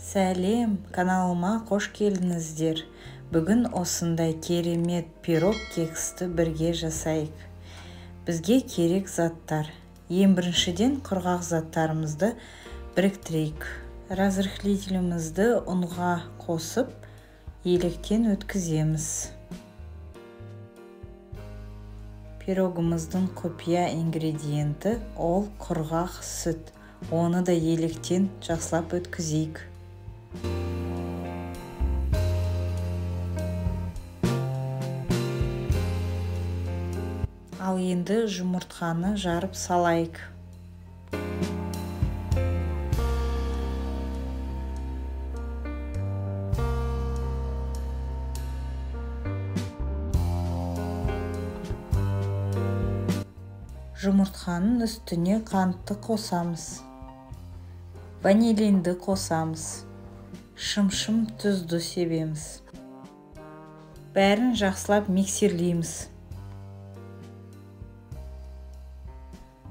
Сәлем, каналыма қош келдіңіздер. Бүгін осындай керемет пирог кексті бірге жасайық. Бізге керек заттар. Ең біріншіден құрғақ заттарымызды біріктірейік. Разрыхлителімізді ұнға қосып, електен өткіземіз. Пирогымыздың құпия ингредиенті ол құрғақ сүт. Оны да електен жақсылап өткізейік. Ал енді жұмыртқаны жарып салайық. Жұмыртқаның үстіне қантты қосамыз. Ванилинді қосамыз. Шым-шым тұзды себеміз. Бәрін жақсылап миксерлейміз.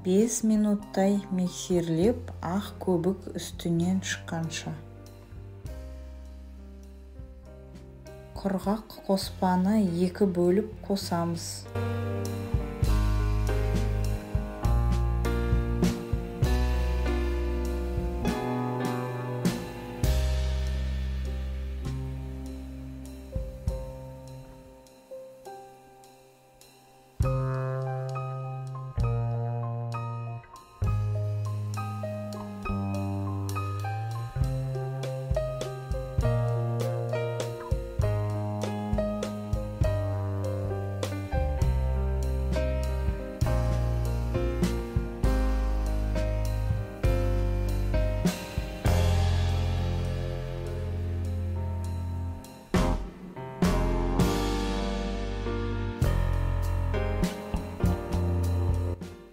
5 минуттай миксерлеп, ақ көбік үстінен шыққанша. Құрғақ қоспаны 2 бөліп қосамыз.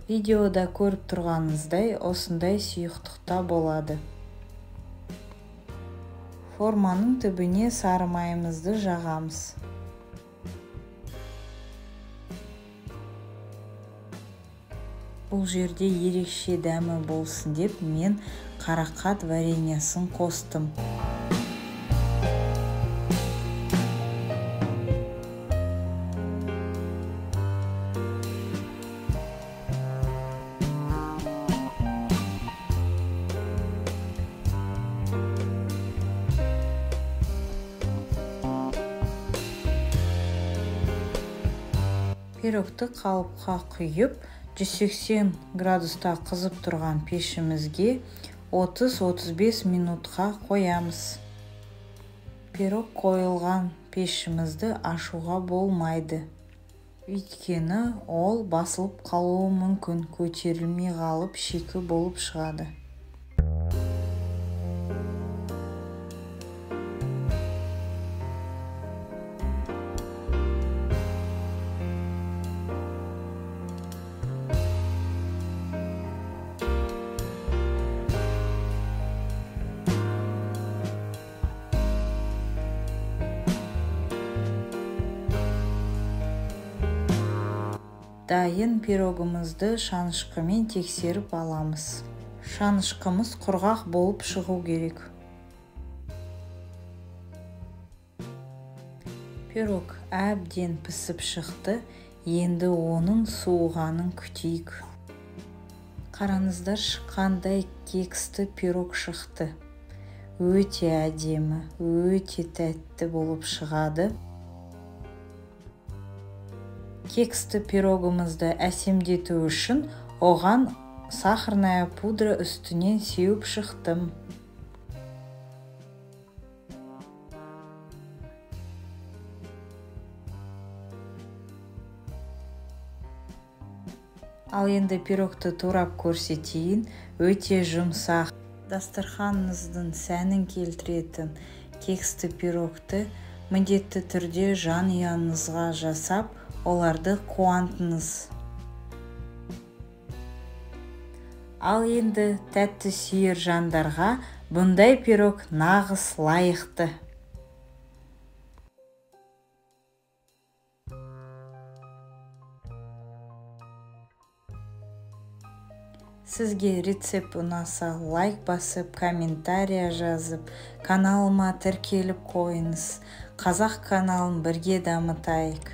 Видеода көріп тұрғаныңыздай осындай сұйықтықта болады. Форманың түбіне сары майымызды жағамыз. Бұл жерде ерекше дәмі болсын деп мен қарақат вареньясын қостым. Пирогты қалыпқа құйып, 180 градуста қызып тұрған пешімізге 30-35 минутқа қоямыз. Пирог қойылған пешімізді ашуға болмайды. Өйткені ол басылып қалуы мүмкін, көтерілмей қалып шикі болып шығады. Дайын пирогымызды шанышқымен тексеріп аламыз. Шанышқымыз құрғақ болып шығу керек. Пирог әбден пісіп шықты, енді оның суығанын күтейік. Қараңыздар, қандай кексті пирог шықты. Өте әдемі, өте тәтті болып шығады. Кексті пирогымызды әсемдету үшін оған сахарная пудра үстінен сеуіп шықтым. Ал енді пирогты турап көрсетейін, өте жұмсақ. Дастарханыңыздың сәнін келтіретін кексті пирогты міндетті түрде жанұянызға жасап, оларды қуантыңыз. Ал енді тәтті сүйер жандарға бұндай пирог нағыз лайықты. Сізге рецепт ұнаса, лайк басып, комментария жазып, каналыма тіркеліп қойыңыз. Қазақ каналын бірге дамытайық.